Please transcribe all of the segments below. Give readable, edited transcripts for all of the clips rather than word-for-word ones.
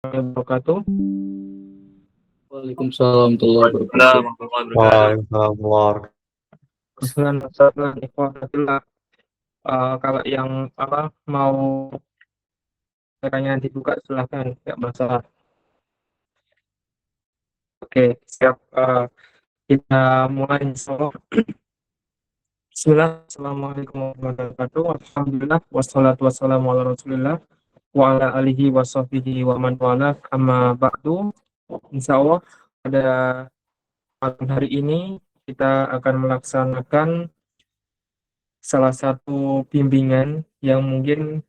wabarakatuh. Waalaikumsalam warahmatullahi wabarakatuh. Assalamualaikum warahmatullahi wabarakatuh. Waalaikumsalam. Kesenangan masalah ikhwanatillah. Kalau yang mau caranya dibuka silahkan, nggak masalah. Oke, siap. Kita mulai insyaallah. Bismillah. Assalamualaikum warahmatullahi wabarakatuh. Alhamdulillah wassalatu wassalamu ala Rasulillah wa ala alihi wa sahbihi wa man wala amma ba'du. Insyaallah pada malam hari ini kita akan melaksanakan salah satu bimbingan yang mungkin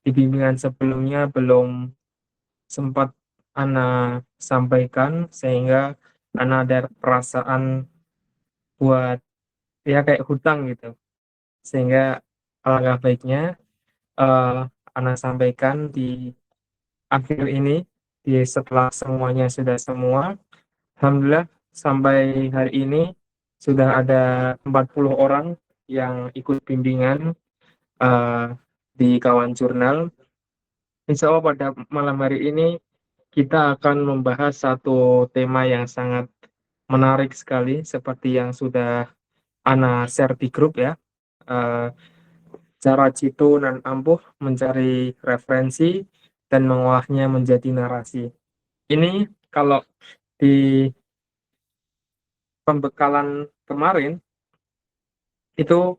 di bimbingan sebelumnya belum sempat Ana sampaikan, sehingga Ana ada perasaan buat ya kayak hutang gitu, sehingga alangkah baiknya Ana sampaikan di akhir ini, setelah semuanya sudah semua. Alhamdulillah sampai hari ini sudah ada 40 orang yang ikut bimbingan di kawan jurnal. Insya Allah pada malam hari ini kita akan membahas satu tema yang sangat menarik sekali, seperti yang sudah Ana share di grup ya. Cara Jitu dan Ampuh mencari referensi dan mengolahnya menjadi narasi. Ini kalau di pembekalan kemarin itu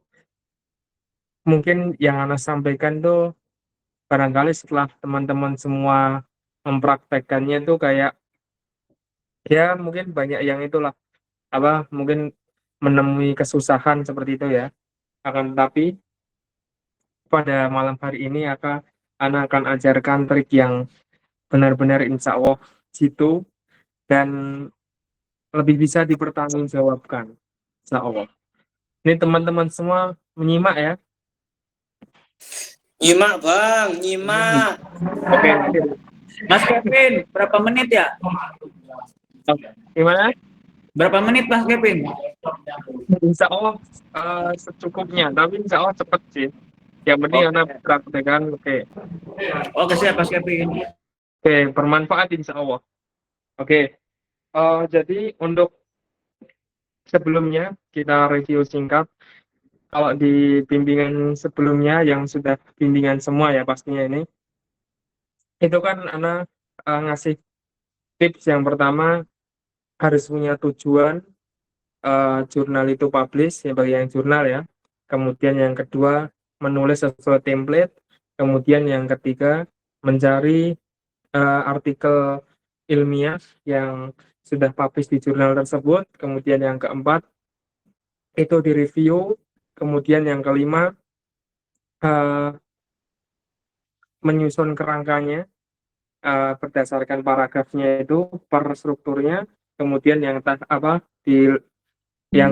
mungkin yang Ana sampaikan tuh barangkali setelah teman-teman semua mempraktekkannya tuh kayak ya mungkin banyak yang itulah mungkin menemui kesusahan seperti itu ya. Akan tetapi pada malam hari ini Ana akan ajarkan trik yang benar-benar insya Allah jitu dan lebih bisa dipertanggungjawabkan insya Allah. Ini teman-teman semua menyimak ya. Nyimak bang, nyimak. Oke. Mas Kevin, berapa menit ya? Gimana? Berapa menit Mas Kevin? Insya Allah secukupnya, tapi insya Allah cepet sih. Yang penting Ana praktekkan. Oke, siap Mas Kevin. Oke, bermanfaat insya Allah. Oke, jadi untuk sebelumnya kita review singkat. Kalau di bimbingan sebelumnya yang sudah bimbingan semua ya pastinya ini, itu kan Ana ngasih tips yang pertama harus punya tujuan jurnal itu publish ya, bagi yang jurnal ya. Kemudian yang kedua menulis sesuai template. Kemudian yang ketiga mencari artikel ilmiah yang sudah publish di jurnal tersebut. Kemudian yang keempat itu direview. Kemudian yang kelima menyusun kerangkanya berdasarkan paragrafnya itu per strukturnya. Kemudian yang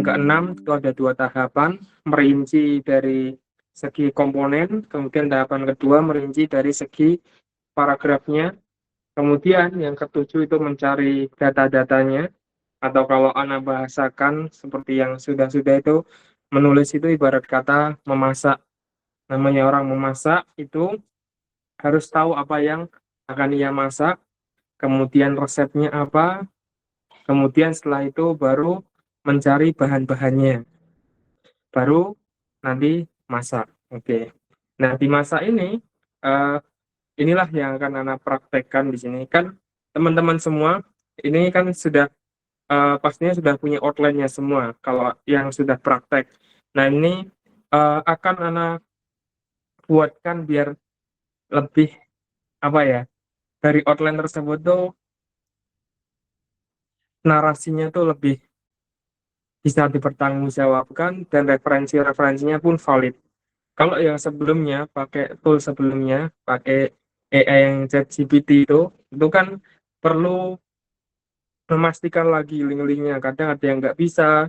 keenam itu ada 2 tahapan, merinci dari segi komponen. Kemudian tahapan kedua merinci dari segi paragrafnya. Kemudian yang ketujuh itu mencari data-datanya, atau kalau Ana bahasakan seperti yang sudah-sudah itu, menulis itu ibarat kata memasak. Namanya orang memasak itu harus tahu apa yang akan ia masak, kemudian resepnya apa, kemudian setelah itu baru mencari bahan-bahannya, baru nanti masak. Oke. Nah, di masak ini inilah yang akan Ana praktekkan di sini. Kan teman-teman semua ini kan sudah pastinya sudah punya outline-nya semua kalau yang sudah praktek. Nah, ini akan Ana buatkan biar lebih dari outline tersebut tuh narasinya tuh lebih bisa dipertanggungjawabkan dan referensinya pun valid. Kalau yang sebelumnya pakai tool sebelumnya pakai AI yang ChatGPT itu kan perlu memastikan lagi link-linknya, kadang ada yang nggak bisa,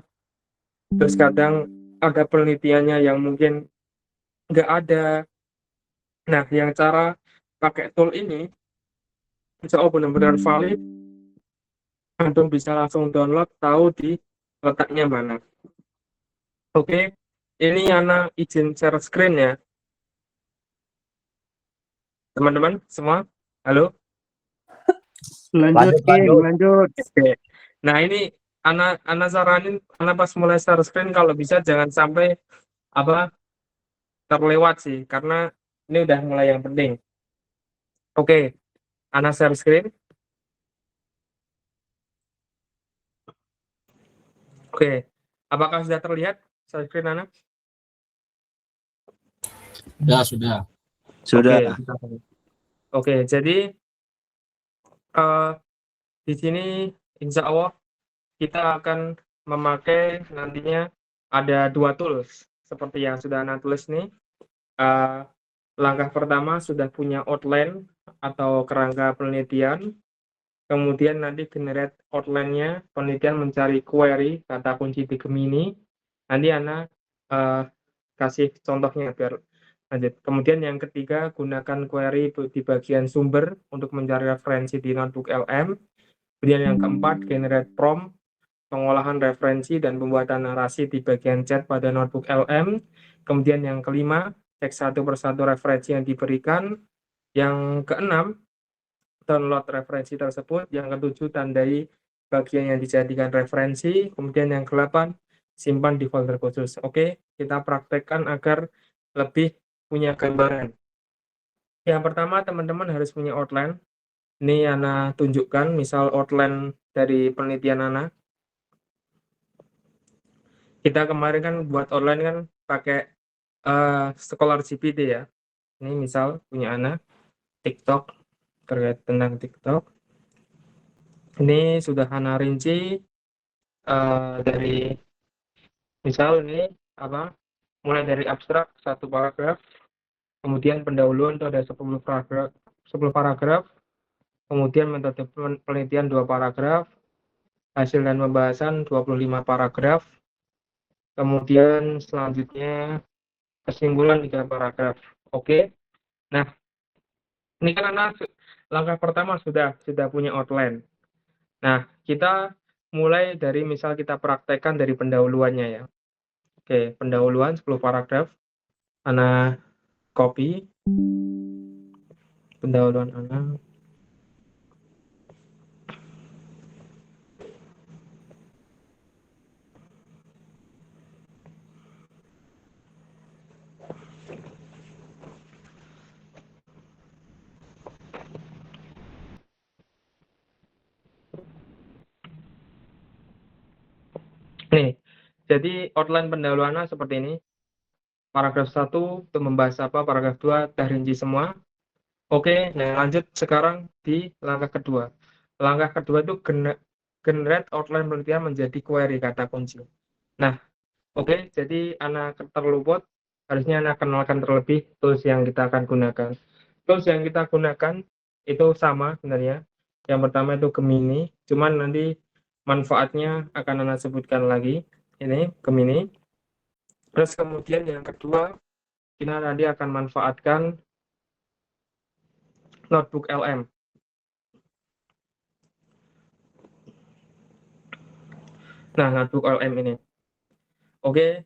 terus kadang ada penelitiannya yang mungkin nggak ada. Nah, yang cara pakai tool ini insya Allah benar-benar valid, Antum bisa langsung download, tahu di letaknya mana. Oke, ini Ana izin share screen ya teman-teman semua. Halo, Lanjut, Lanjut, King, lanjut. lanjut. Oke. Nah, ini Ana saranin, Ana pas mulai share screen kalau bisa jangan sampai apa terlewat sih, karena ini udah mulai yang penting. Oke, Ana share screen. Oke, apakah sudah terlihat share screen Ana? Sudah. Oke, oke. Jadi di sini insya Allah kita akan memakai nantinya ada 2 tools seperti yang sudah Ana tulis nih. Langkah pertama sudah punya outline atau kerangka penelitian, kemudian nanti generate outline-nya, penelitian mencari query kata kunci di Gemini. Nanti Ana kasih contohnya biar lanjut. Kemudian yang ketiga, gunakan query di bagian sumber untuk mencari referensi di notebook LM. Kemudian yang keempat, generate prompt, pengolahan referensi dan pembuatan narasi di bagian chat pada notebook LM. Kemudian yang kelima, cek satu persatu referensi yang diberikan. Yang keenam, download referensi tersebut. Yang ketujuh, tandai bagian yang dijadikan referensi. Kemudian yang ke-8, simpan di folder khusus. Oke, kita praktekkan agar lebih punya gambaran. Yang pertama, teman-teman harus punya outline. Ini Ana tunjukkan, misal outline dari penelitian Ana. Kita kemarin kan buat outline kan pakai Scholar GPT ya. Ini misal punya Ana, TikTok, terkait tentang TikTok. Ini sudah Ana rinci dari misal ini apa? Mulai dari abstrak 1 paragraf, kemudian pendahuluan itu ada 10 paragraf, kemudian metode penelitian 2 paragraf, hasil dan pembahasan 25 paragraf, kemudian selanjutnya kesimpulan 3 paragraf. Oke. Nah, ini kan langkah pertama sudah punya outline. Nah, kita mulai dari misal kita praktekkan dari pendahuluannya ya. Oke, pendahuluan 10 paragraf. Ana copy pendahuluan Ana. Nih, jadi outline pendahuluannya seperti ini. Paragraf 1 itu membahas apa, paragraf 2 dah rinci semua. Oke, nah lanjut sekarang di langkah kedua. Langkah kedua itu generate outline penelitian menjadi query kata kunci. Nah, oke, jadi Ana terluput, harusnya Ana kenalkan terlebih tools yang kita akan gunakan. Tools yang kita gunakan itu sama sebenarnya. Yang pertama itu Gemini, cuman nanti manfaatnya akan Ana sebutkan lagi. Ini Gemini. Terus kemudian yang kedua, kita nanti akan manfaatkan notebook LM. Nah, notebook LM ini. Oke,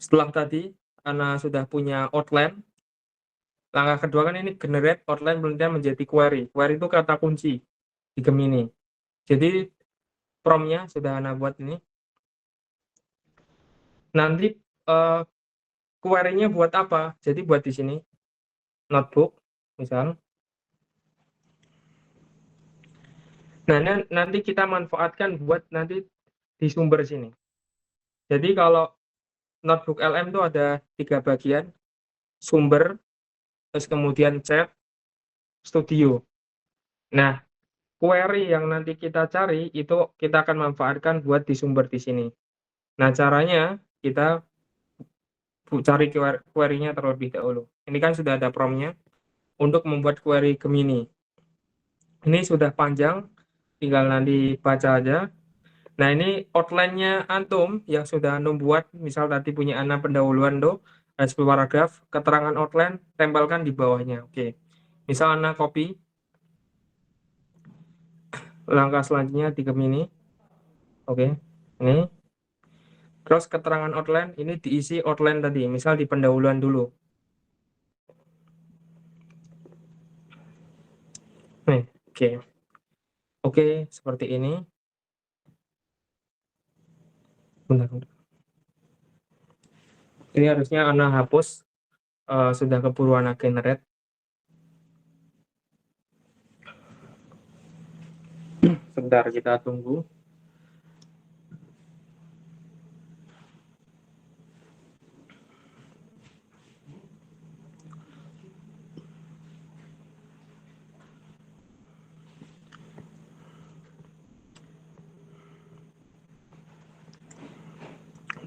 setelah tadi Ana sudah punya outline, langkah kedua kan ini generate outline penelitian menjadi query. Query itu kata kunci di Gemini. Jadi prompt-nya sudah Ana buat ini. Nanti query-nya buat apa? Jadi buat di sini notebook misal. Nah, nanti kita manfaatkan buat nanti di sumber sini. Jadi kalau notebook LM itu ada 3 bagian, sumber, terus kemudian chat, studio. Nah, query yang nanti kita cari itu kita akan manfaatkan buat di sumber di sini. Nah, caranya kita cari query-nya terlebih dahulu. Ini kan sudah ada prompt-nya untuk membuat query Gemini. Ini sudah panjang, tinggal nanti baca aja. Nah, ini outline-nya antum yang sudah antum buat, misal tadi punya Ana pendahuluan tuh, ada 10 paragraf, keterangan outline, tempelkan di bawahnya. Oke. Misal Ana copy, langkah selanjutnya di Gemini. Oke, ini. Terus keterangan outline, ini diisi outline tadi, misal di pendahuluan dulu. Nih, oke. Oke, seperti ini. Bentar, bentar. Ini harusnya Ana hapus, sudah keburu Ana generate. Sebentar, kita tunggu.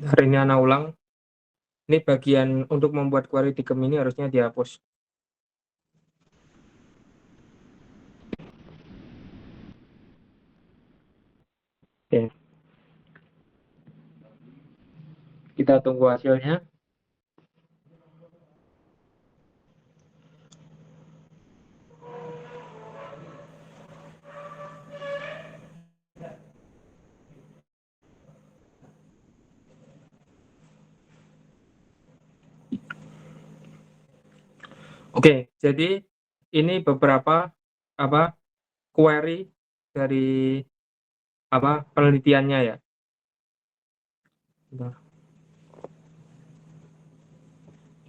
Hari ini Ana ulang. Ini bagian untuk membuat query di Gemini harusnya dihapus. Oke. Kita tunggu hasilnya. Oke, jadi ini beberapa query dari penelitiannya ya. Bentar.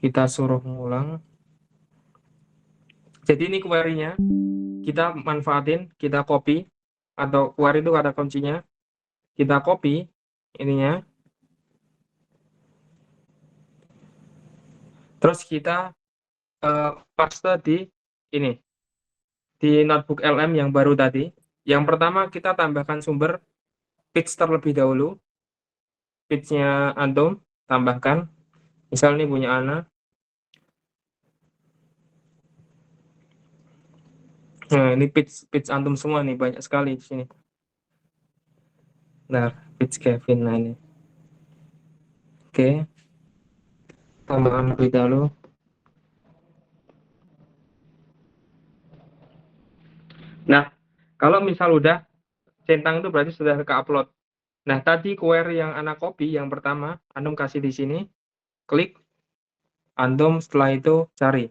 Kita suruh ngulang. Jadi ini query-nya kita manfaatin, kita copy, atau query itu kata kuncinya. Kita copy ininya. Terus kita paste di ini, di notebook LM yang baru tadi. Yang pertama kita tambahkan sumber page terlebih dahulu. Page-nya Antum tambahkan. Misal ini punya Ana. Nah, ini page Antum semua nih, banyak sekali di sini. Nah, page Kevin, nah ini. Oke. Tambahkan lebih dahulu. Nah, kalau misal udah centang itu berarti sudah ke-upload. Nah, tadi query yang Ana copy yang pertama, Antum kasih di sini, klik, Antum setelah itu cari.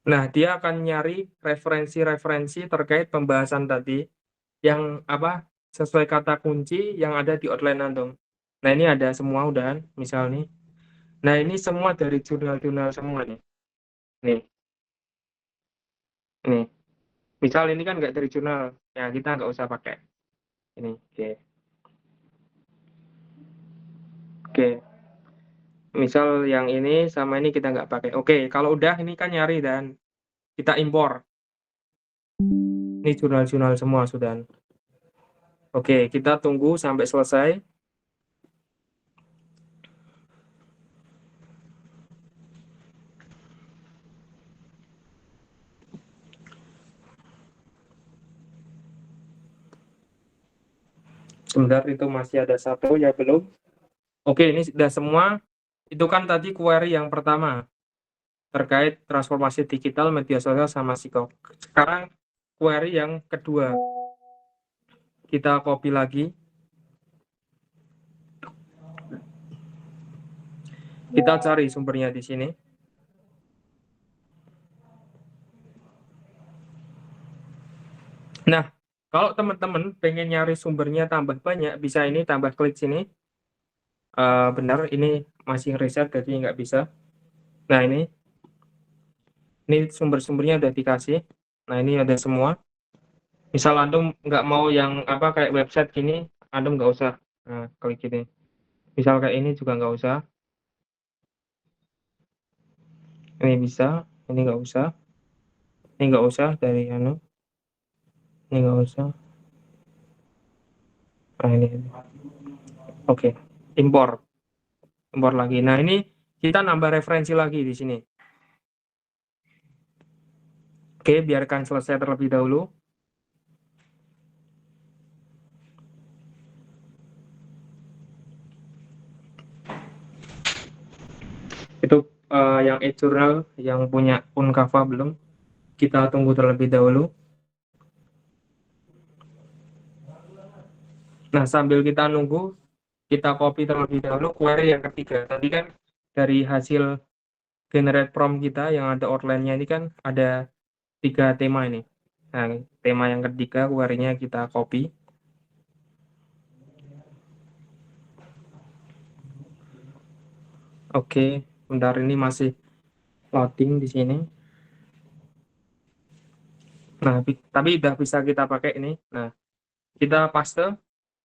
Nah, dia akan nyari referensi-referensi terkait pembahasan tadi yang sesuai kata kunci yang ada di outline Antum. Nah, ini ada semua udahan, misal nih. Nah, ini semua dari jurnal-jurnal semua nih. Nih. Misal ini kan nggak dari jurnal, ya kita nggak usah pakai. Ini, oke. Oke. Misal yang ini sama ini kita nggak pakai. Oke, kalau udah ini kan nyari dan kita impor. Ini jurnal-jurnal semua sudah. Oke, kita tunggu sampai selesai. Sebentar, itu masih ada satu ya belum. Oke, ini sudah semua. Itu kan tadi query yang pertama terkait transformasi digital, media sosial sama psikok. Sekarang query yang kedua. Kita copy lagi. Kita cari sumbernya di sini. Nah, kalau teman-teman pengen nyari sumbernya tambah banyak, bisa ini tambah klik sini. Benar, ini masih riset jadi nggak bisa. Nah, ini sumber-sumbernya udah dikasih. Nah, ini ada semua. Misal Antum nggak mau yang kayak website gini, Antum nggak usah klik ini. Misal kayak ini juga nggak usah. Ini bisa, ini nggak usah. Ini nggak usah dari ini nggak usah. Nah, ini. Oke, impor lagi. Nah, ini kita nambah referensi lagi di sini. Oke, biarkan selesai terlebih dahulu. Itu yang e-journal yang punya Unkava belum. Kita tunggu terlebih dahulu. Nah, sambil kita nunggu, kita copy terlebih dahulu query yang ketiga. Tadi kan dari hasil generate prompt kita yang ada outline-nya ini kan ada 3 tema ini. Nah, tema yang ketiga query-nya kita copy. Oke, bentar ini masih loading di sini. Nah, tapi udah bisa kita pakai ini. Nah, kita paste.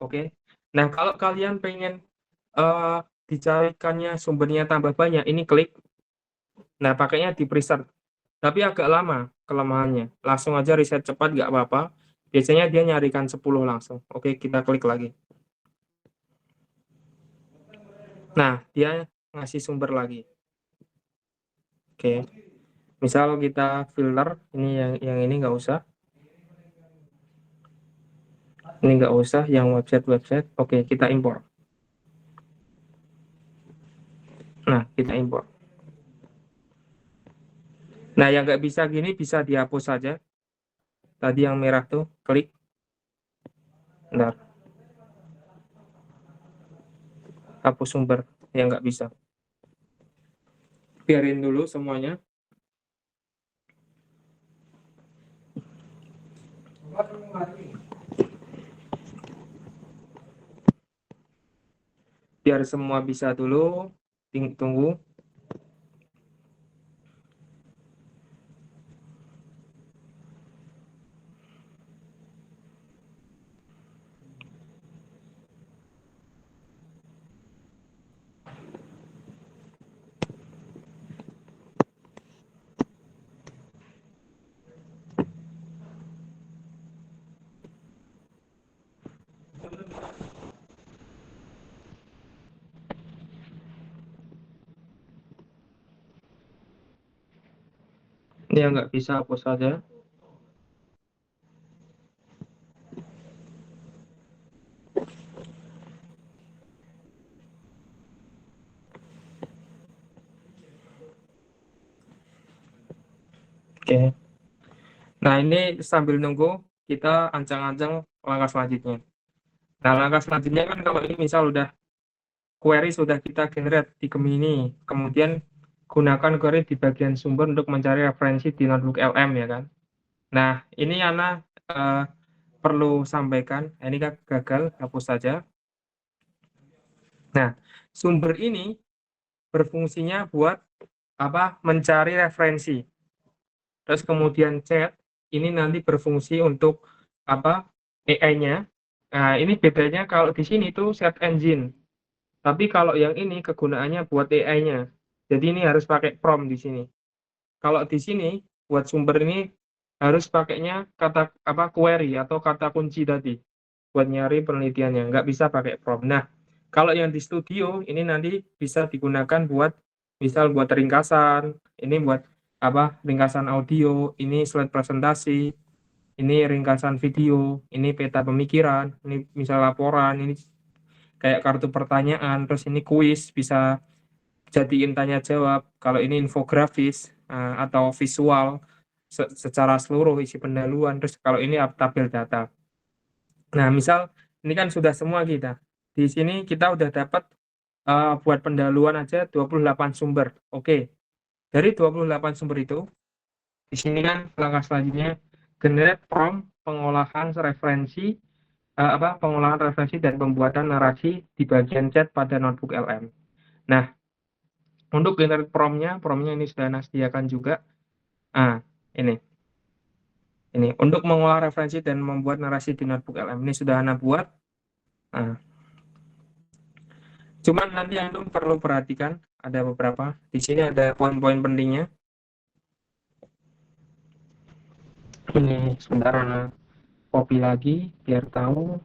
Oke. Nah, kalau kalian pengen dicarikannya sumbernya tambah banyak, ini klik. Nah, pakainya di preset. Tapi agak lama kelemahannya. Langsung aja reset cepat nggak apa-apa. Biasanya dia nyarikan 10 langsung. Oke, kita klik lagi. Nah, dia ngasih sumber lagi. Oke. Misal kita filter, ini yang ini nggak usah. Ini nggak usah, yang website. Oke, kita import. Nah, kita import. Nah, yang nggak bisa gini bisa dihapus saja. Tadi yang merah tuh, klik. Bentar. Hapus sumber yang nggak bisa. Biarin dulu semuanya. Biar semua bisa dulu. Tunggu. Ini yang nggak bisa hapus saja. Oke. Nah, ini sambil nunggu, kita ancang-ancang langkah selanjutnya. Nah, langkah selanjutnya kan kalau ini misal udah query sudah kita generate di Gemini, kemudian gunakan query di bagian sumber untuk mencari referensi di notebook LM ya kan. Nah, ini Yana perlu sampaikan, ini kan gagal, hapus saja. Nah, sumber ini berfungsinya buat mencari referensi. Terus kemudian chat ini nanti berfungsi untuk AI-nya. Nah, ini bedanya kalau di sini tuh search engine. Tapi kalau yang ini kegunaannya buat AI-nya. Jadi ini harus pakai prompt di sini. Kalau di sini buat sumber ini harus pakainya kata query atau kata kunci tadi buat nyari penelitiannya. Nggak bisa pakai prompt. Nah, kalau yang di studio ini nanti bisa digunakan buat misal buat ringkasan, ini buat ringkasan audio, ini slide presentasi, ini ringkasan video, ini peta pemikiran, ini misal laporan, ini kayak kartu pertanyaan, terus ini kuis bisa jadiin tanya jawab. Kalau ini infografis atau visual secara seluruh isi pendahuluan, terus kalau ini tabel data. Nah, misal ini kan sudah semua kita. Di sini kita udah dapat buat pendahuluan aja 28 sumber. Oke. Dari 28 sumber itu, di sini kan langkah selanjutnya generate prompt pengolahan referensi pengolahan referensi dan pembuatan narasi di bagian chat pada notebook LM. Nah, untuk generate prompt-nya ini sudah Ana sediakan juga. Ini untuk mengolah referensi dan membuat narasi di notebook LM ini sudah Ana buat. Cuman nanti Anda perlu perhatikan ada beberapa. Di sini ada poin-poin pentingnya. Ini sebentar Ana copy lagi biar tahu.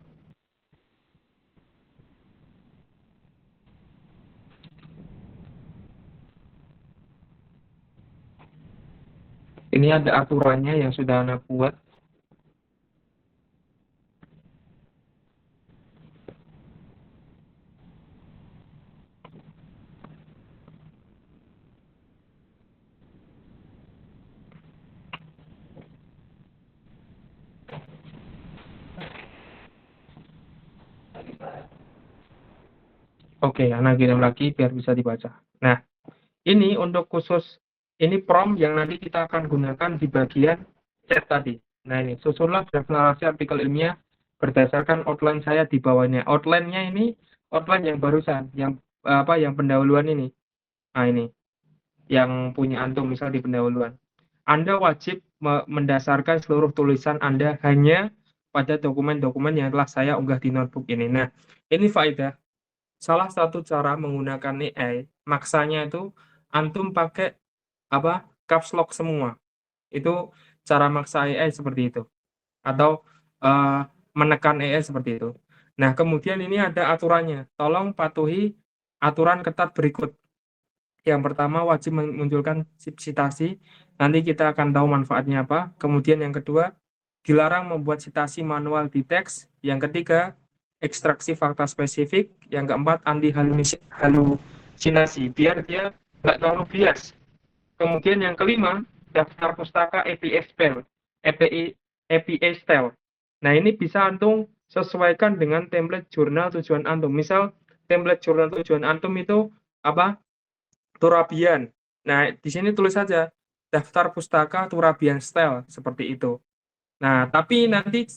Ini ada aturannya yang sudah Ana buat. Oke, Ana kirim lagi biar bisa dibaca. Nah, Ini untuk khusus ini prompt yang nanti kita akan gunakan di bagian chat tadi. Nah ini susunlah draft narasi artikel ilmiah berdasarkan outline saya di bawahnya. Outline-nya ini outline yang barusan, yang yang pendahuluan ini. Nah ini yang punya antum misal di pendahuluan. Anda wajib mendasarkan seluruh tulisan Anda hanya pada dokumen-dokumen yang telah saya unggah di notebook ini. Nah, ini faedah. Salah satu cara menggunakan AI, maksanya itu antum pakai caps lock semua. Itu cara maksa AI seperti itu. Atau eh, menekan AI seperti itu. Nah, kemudian ini ada aturannya. Tolong patuhi aturan ketat berikut. Yang pertama wajib memunculkan citasi, nanti kita akan tahu manfaatnya apa. Kemudian yang kedua, dilarang membuat citasi manual di teks. Yang ketiga, ekstraksi fakta spesifik. Yang keempat, anti halusinasi, biar dia nggak terlalu bias. Kemudian yang kelima, daftar pustaka APA Style. APA Style. Nah, ini bisa antum sesuaikan dengan template jurnal tujuan antum. Misal, template jurnal tujuan antum itu apa? Turabian. Nah, di sini tulis saja daftar pustaka Turabian Style seperti itu. Nah, tapi nanti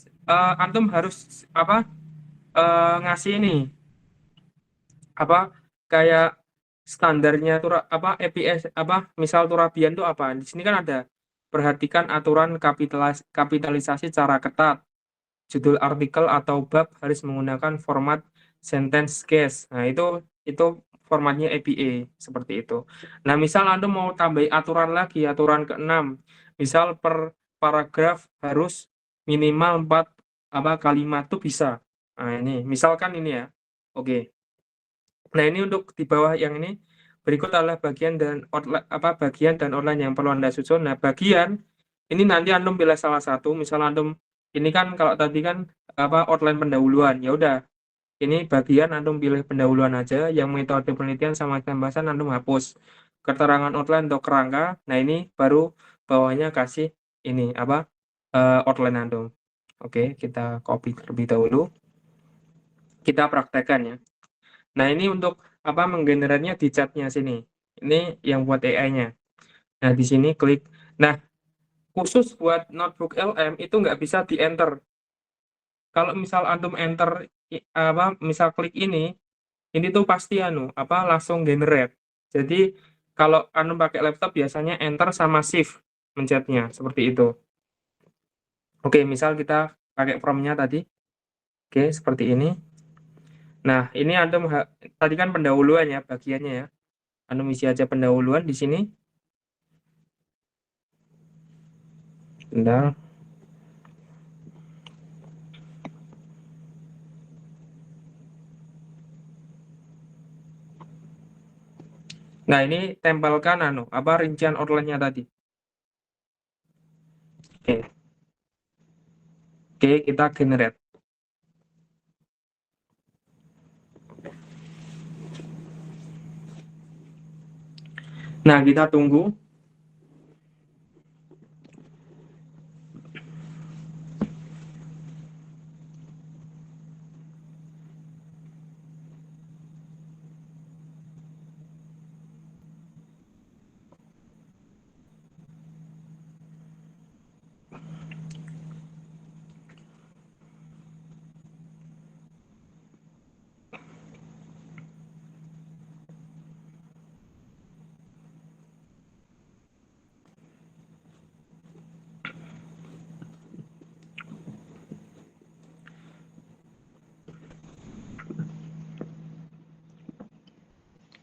antum harus ngasih ini apa kayak standarnya EPS misal Turabian itu apa? Di sini kan ada perhatikan aturan kapitalisasi secara ketat. Judul artikel atau bab harus menggunakan format sentence case. Nah, itu formatnya APA seperti itu. Nah, misal Anda mau tambah aturan lagi, aturan ke-6. Misal per paragraf harus minimal 4 kalimat tuh bisa. Nah, ini misalkan ini ya. Oke. Nah, ini untuk di bawah yang ini berikut adalah bagian dan outline yang perlu Anda susun. Nah, bagian ini nanti antum pilih salah satu, misal antum ini kan kalau tadi kan outline pendahuluan. Ya udah, ini bagian antum pilih pendahuluan aja, yang metode penelitian sama pembahasan antum hapus. Keterangan outline untuk kerangka. Nah, ini baru bawahnya kasih ini outline antum. Oke, kita copy terlebih dahulu. Kita praktekkan ya. Nah, ini untuk menggenerasinya di chatnya sini. Ini yang buat AI-nya. Nah, di sini klik. Nah, khusus buat notebook LM itu nggak bisa di-enter. Kalau misal antum enter misal klik ini tuh pasti langsung generate. Jadi kalau antum pakai laptop biasanya enter sama shift mencetnya seperti itu. Oke, misal kita pakai prompt-nya tadi. Oke, seperti ini. Nah, ini antum tadi kan pendahuluan ya bagiannya ya. Antum isi aja pendahuluan di sini. Bentar. Nah, ini tempelkan rincian outline-nya tadi. Oke. Oke, kita generate. Nah, kita tunggu.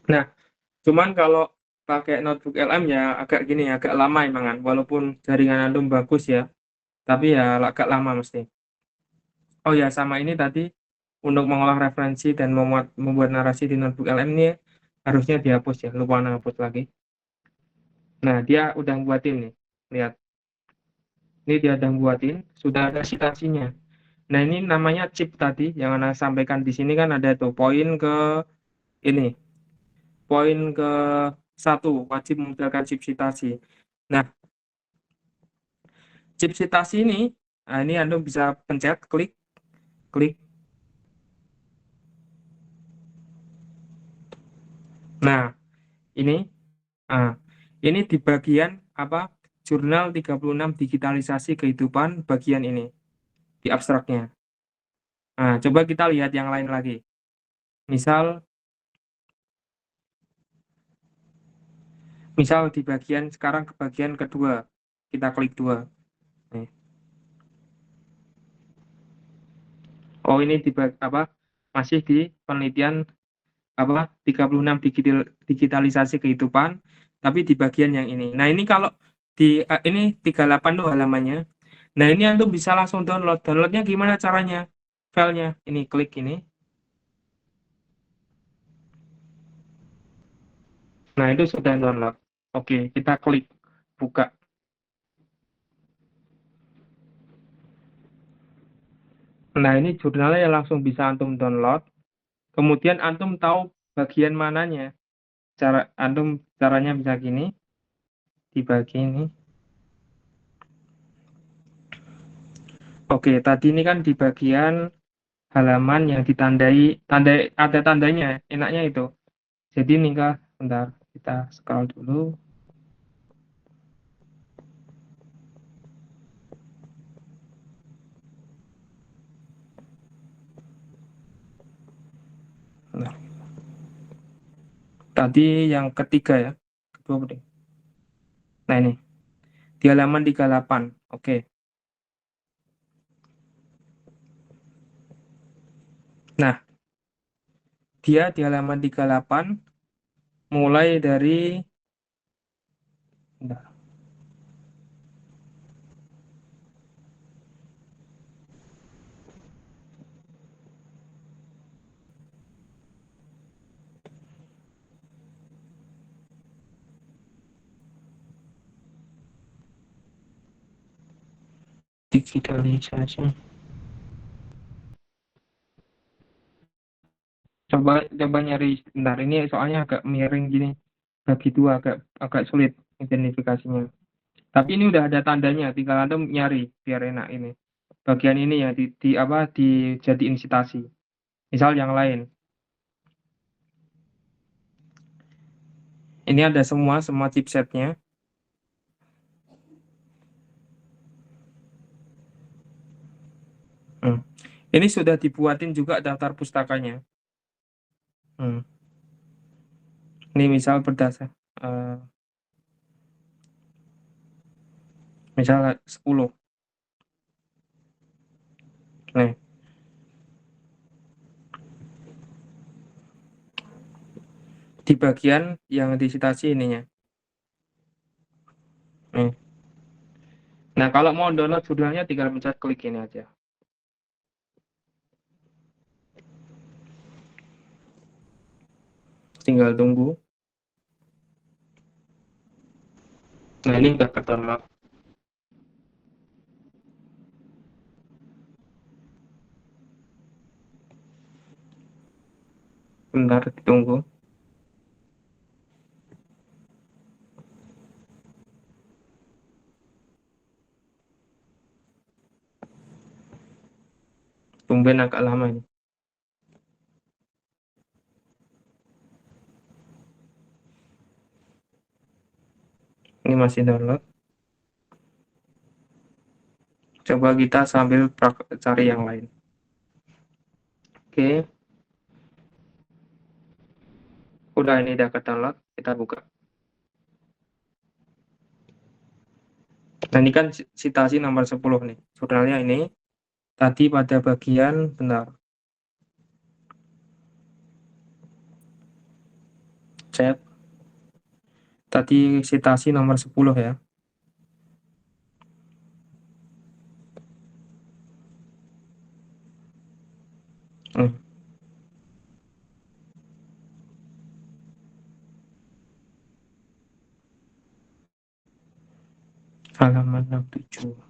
Nah, cuman kalau pakai notebook LM ya agak gini, agak lama emangan. Walaupun jaringan antum bagus ya, tapi ya agak lama mesti. Oh ya, sama ini tadi untuk mengolah referensi dan membuat narasi di notebook LM ini harusnya dihapus ya, lupa hapus lagi. Nah, dia udah buatin nih. Lihat. Ini dia udah buatin, sudah ada citasinya. Nah, ini namanya chip tadi yang Anda sampaikan di sini kan ada tuh poin ke ini. Poin ke satu, wajib menggunakan chip citasi. Nah, chip citasi ini Anda bisa pencet, klik, klik. Nah, ini Nah, ini di bagian apa? Jurnal 36 digitalisasi kehidupan bagian ini di abstraknya. Nah, coba kita lihat yang lain lagi. Misal misal di bagian sekarang ke bagian kedua. Kita klik dua. Nih. Oh, ini di apa? Masih di penelitian apa? 36 digitalisasi kehidupan tapi di bagian yang ini. Nah, ini kalau di ini 38 tuh halamannya. Nah, ini Antum bisa langsung download. Downloadnya gimana caranya? Filenya ini klik ini. Nah, itu sudah download. Oke, kita klik buka. Nah, ini jurnalnya yang langsung bisa Antum download. Kemudian Antum tahu bagian mananya. Caranya bisa gini, dibagi ini. Oke, tadi ini kan di bagian halaman yang ada tandanya, enaknya itu. Jadi nih Kak, bentar kita scroll dulu. Bentar. Tadi yang ketiga ya, kedua berarti. Nah ini di halaman 38. Oke. Nah, dia di halaman 38 mulai dari bentar, digitalisasi. Coba coba nyari bentar ini soalnya agak miring gini. Bagi dua agak sulit identifikasinya. Tapi ini udah ada tandanya, tinggal Antum nyari biar enak ini. Bagian ini ya di apa dijadiin citasi. Misal yang lain. Ini ada semua chipsetnya. Hmm. Ini sudah dibuatin juga daftar pustakanya. Hmm. Ini misal berdasar misal 10. Nih, di bagian yang disitasi ininya. Nih. Nah, kalau mau download jurnalnya tinggal pencet klik ini aja. Tinggal tunggu. Nah, ini udah ke-download. Bentar ditunggu. Tumben agak lama ini. Ini masih download. Coba kita sambil cari yang lain. Oke, udah ini udah ke-download. Kita buka. Nah, ini kan citasi nomor 10 nih. Jurnalnya ini. Tadi pada bagian, benar. Chat. Tadi citasi nomor 10 ya. Hmm. Halaman 67.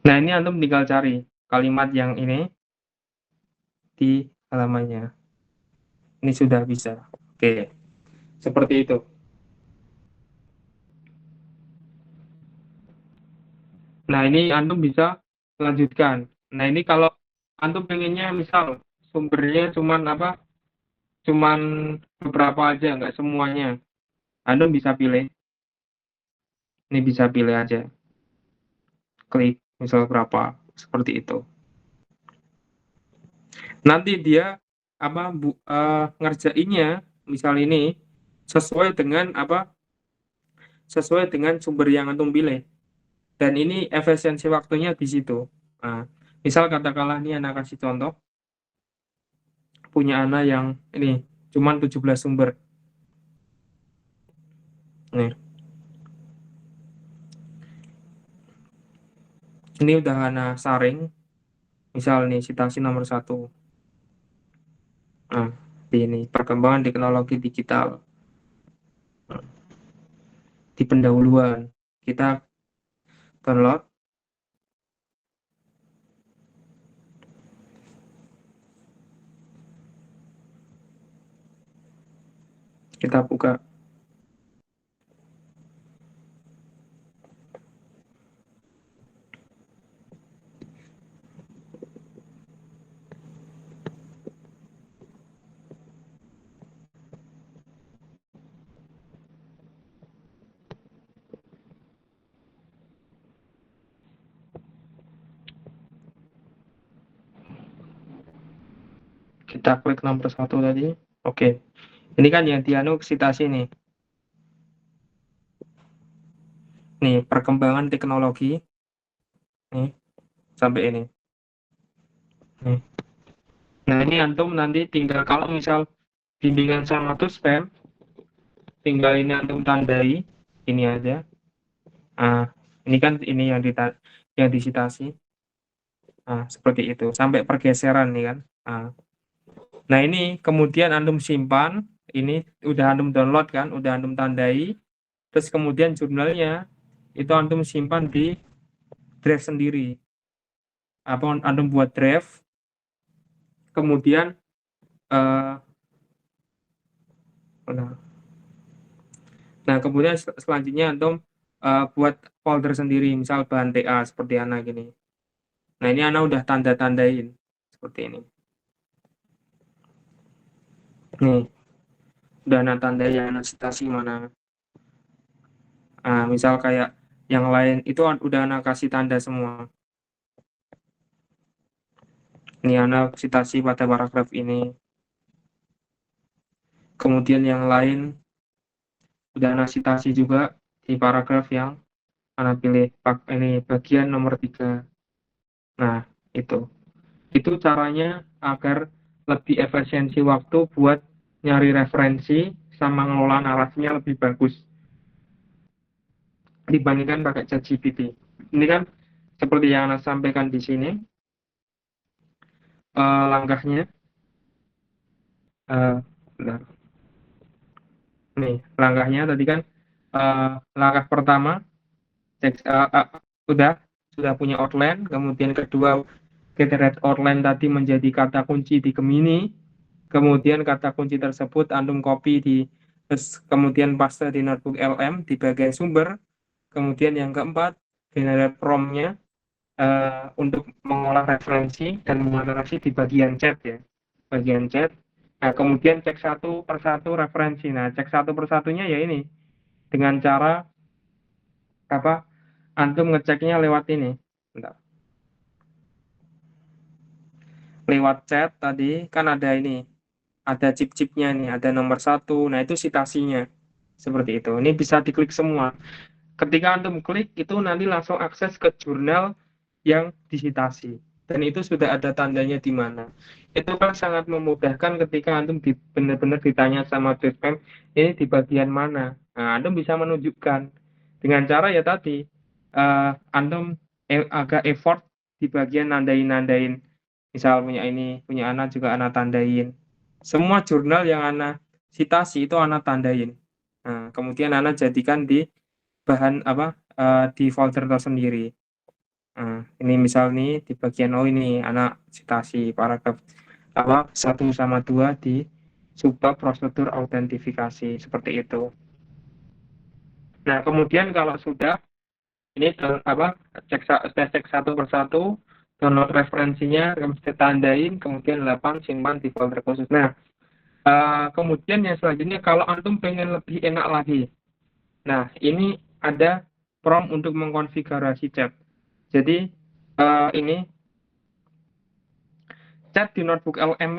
Nah, ini antum tinggal cari kalimat yang ini di halamannya. Ini sudah bisa. Oke, seperti itu. Nah, ini antum bisa lanjutkan. Nah, ini kalau antum pengennya misal sumbernya cuman apa? Cuman beberapa aja, nggak semuanya. Antum bisa pilih. Ini bisa pilih aja. Klik misal berapa, seperti itu. Nanti dia apa ngerjainnya misal ini sesuai dengan apa? Sesuai dengan sumber yang antum pilih. Dan ini efisiensi waktunya di situ. Nah, misal katakanlah ini anak kasih contoh punya anak yang ini cuman 17 sumber. Nih, ini udah anak saring. Misal nih citasi nomor 1. Nah, ini perkembangan teknologi digital. Nah, di pendahuluan kita download, kita buka. Kita klik nomor 1 tadi. Oke. Ini kan yang dianu citasi nih. Nih, perkembangan teknologi. Nih, sampai ini. Nih. Nah, ini antum nanti tinggal kalau misal bimbingan sama tuh spam, tinggal ini antum tandai ini aja. Nah, ini kan ini yang disitasi. Nah, seperti itu. Sampai pergeseran nih kan. Nah, ini kemudian antum simpan. Ini udah antum download kan, udah antum tandai. Terus kemudian jurnalnya itu antum simpan di drive sendiri. Apa antum buat drive, kemudian nah kemudian selanjutnya antum buat folder sendiri, misal bahan TA seperti anak gini. Nah, ini anak udah tanda-tandain seperti ini. Nih, udah anak tandai yang anak citasi mana. Nah, misal kayak yang lain itu udah anak kasih tanda semua. Ini anak citasi pada paragraf ini. Kemudian yang lain udah anak citasi juga di paragraf yang anak pilih ini bagian nomor 3. Nah, itu caranya agar lebih efisiensi waktu buat nyari referensi sama ngelola narasinya lebih bagus dibandingkan pakai ChatGPT. Ini kan seperti yang Anda sampaikan di sini langkahnya. Bentar. Nih, langkahnya tadi kan langkah pertama sudah punya outline, kemudian kedua generate outline tadi menjadi kata kunci di Gemini, kemudian kata kunci tersebut antum copy terus kemudian paste di notebook LM di bagian sumber, kemudian yang keempat generate prompt-nya untuk mengolah referensi dan memoderasi di bagian chat ya, bagian chat. Nah, kemudian cek satu persatu referensi. Nah, cek satu persatunya ya ini dengan cara apa? Antum ngeceknya lewat ini. Bentar. Lewat chat tadi kan ada ini, ada chip-chipnya nih, ada nomor 1. Nah, itu citasinya seperti itu. Ini bisa diklik semua. Ketika antum klik itu nanti langsung akses ke jurnal yang disitasi. Dan itu sudah ada tandanya di mana. Itu kan sangat memudahkan ketika antum benar-benar ditanya sama Drispam, ini di bagian mana. Nah, antum bisa menunjukkan dengan cara ya tadi, antum agak effort di bagian nandain. Misal punya anak juga anak tandain. Semua jurnal yang anak citasi itu anak tandain. Nah, kemudian anak jadikan di bahan apa di folder tersendiri. Ini misal nih di bagian ini anak citasi paragraf 1 sama 2 di subbab prosedur autentifikasi seperti itu. Nah, kemudian kalau sudah ini cek satu persatu, download referensinya, kemudian tandain, kemudian 8 simpan di folder khusus. Nah, kemudian yang selanjutnya kalau antum pengen lebih enak lagi, nah ini ada prompt untuk mengkonfigurasi chat. Jadi ini chat di notebook LM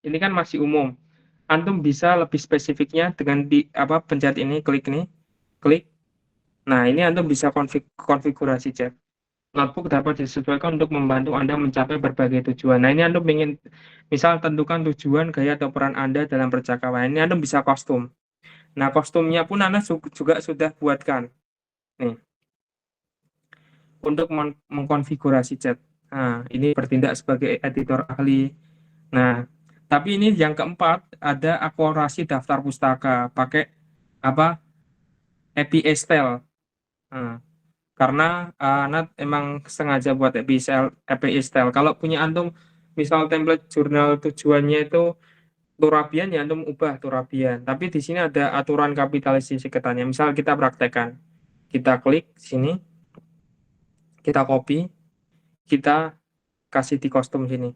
ini kan masih umum. Antum bisa lebih spesifiknya dengan pencet ini, klik nih, klik. Nah, ini Antum bisa konfigurasi chat. Notebook dapat disesuaikan untuk membantu Anda mencapai berbagai tujuan. Nah, ini Antum ingin, misal tentukan tujuan, gaya, atau peran Anda dalam percakapan. Ini Antum bisa kostum. Nah, kostumnya pun Anda juga sudah buatkan. Nih, untuk mengkonfigurasi chat. Nah, ini bertindak sebagai editor ahli. Nah, tapi ini yang keempat, ada akurasi daftar pustaka. Pakai API style. Nah, karena Nat emang sengaja buat API style. Kalau punya antum misal template jurnal tujuannya itu Turabian, ya antum ubah Turabian. Tapi di sini ada aturan kapitalisasi ketannya. Misal kita praktekkan, kita klik sini, kita copy, kita kasih di kostum sini.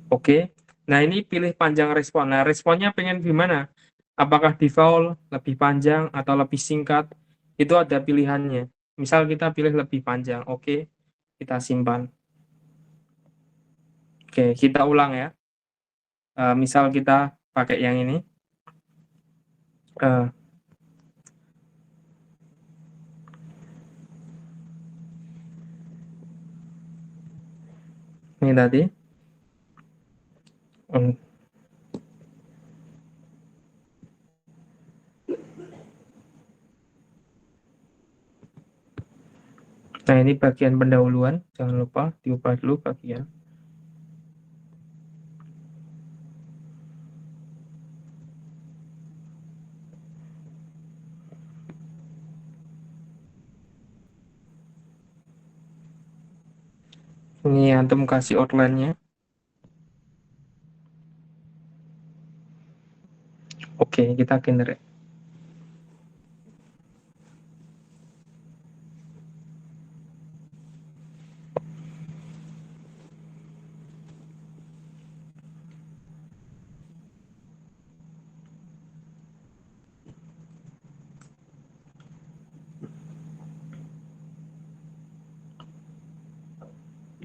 Oke. Nah, ini pilih panjang respon. Nah, responnya pengen gimana? Apakah default, lebih panjang, atau lebih singkat? Itu ada pilihannya. Misal kita pilih lebih panjang. Oke, kita simpan. Oke, kita ulang ya. Misal kita pakai yang ini. Ini tadi. Nah, ini bagian pendahuluan. Jangan lupa diubah dulu bagian. Ini antum kasih outline-nya. Oke, kita generate.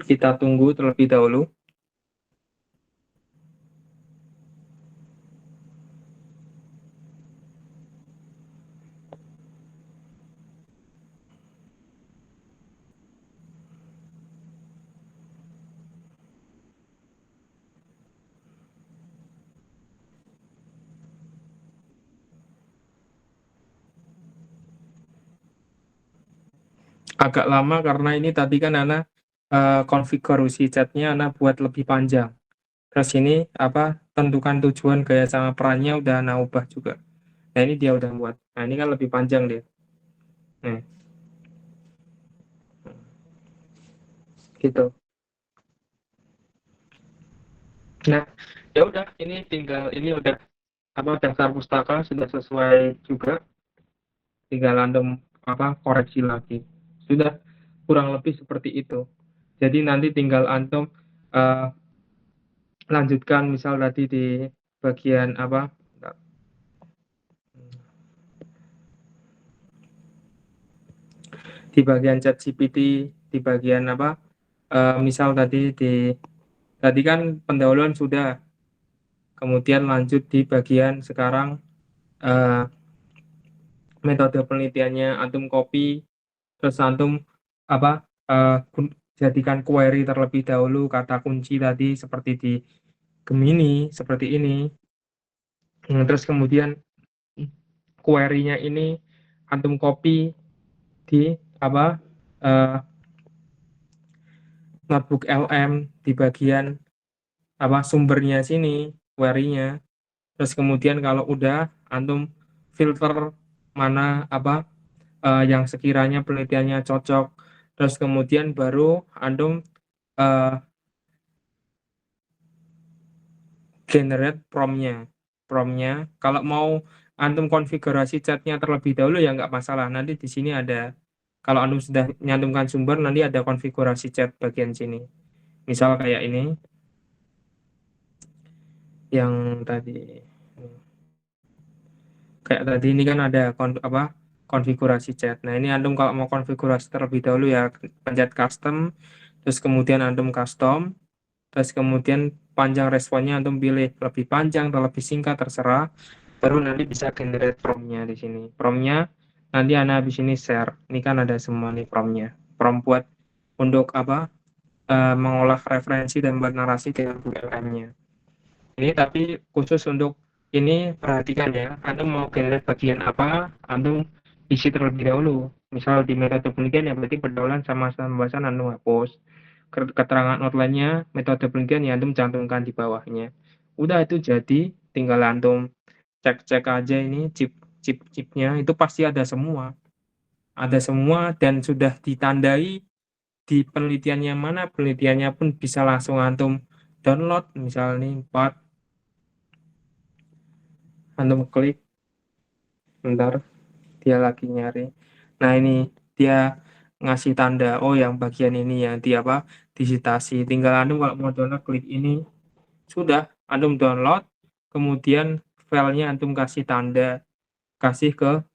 Kita tunggu terlebih dahulu. Agak lama karena ini tadi kan Ana konfigurasi chatnya Ana buat lebih panjang. Terus ini tentukan tujuan, gaya, sama perannya udah Ana ubah juga. Nah, ini dia udah buat. Nah, ini kan lebih panjang dia. Nah, gitu. Nah, ya udah, ini tinggal ini udah daftar pustaka sudah sesuai juga. Tinggal antum koreksi lagi. Sudah kurang lebih seperti itu. Jadi nanti tinggal antum lanjutkan misal tadi di bagian di bagian chat GPT, di bagian misal tadi kan pendahuluan sudah, kemudian lanjut di bagian sekarang metode penelitiannya antum copy, terus antum jadikan query terlebih dahulu, kata kunci tadi seperti di Gemini seperti ini. Terus kemudian query-nya ini antum copy di notebook LM di bagian sumbernya sini, query-nya. Terus kemudian kalau udah antum filter mana yang sekiranya penelitiannya cocok, terus kemudian baru antum generate promnya. Kalau mau antum konfigurasi chatnya terlebih dahulu ya nggak masalah. Nanti di sini ada, kalau antum sudah nyantumkan sumber, nanti ada konfigurasi chat bagian sini. Misal kayak ini, yang tadi, kayak tadi ini kan ada konfigurasi chat. Nah ini antum kalau mau konfigurasi terlebih dahulu ya pencet custom, terus kemudian antum custom, terus kemudian panjang responnya antum pilih lebih panjang atau lebih singkat terserah, baru nanti bisa generate promnya di sini. Promnya nanti Anda habis ini share. Ini kan ada semua nih promnya. Prom buat untuk mengolah referensi dan buat narasi dengan ULM-nya. Ini tapi khusus untuk ini perhatikan ya, Anda mau generate bagian apa, Anda isi terlebih dahulu. Misal di metode penelitian ya berarti pergaulan sama pembahasan Anda hapus. Keterangan outline-nya, metode penelitian ya Anda cantumkan di bawahnya. Udah itu jadi, tinggal Anda cek-cek aja ini chipnya itu pasti ada semua. Ada semua dan sudah ditandai di penelitiannya mana, penelitiannya pun bisa langsung Antum download. Misal nih 4, Antum klik, bentar, dia lagi nyari. Nah ini dia ngasih tanda, oh yang bagian ini yang disitasi. Tinggal Antum kalau mau download klik ini, sudah Antum download, kemudian filenya Antum kasih tanda, kasih ke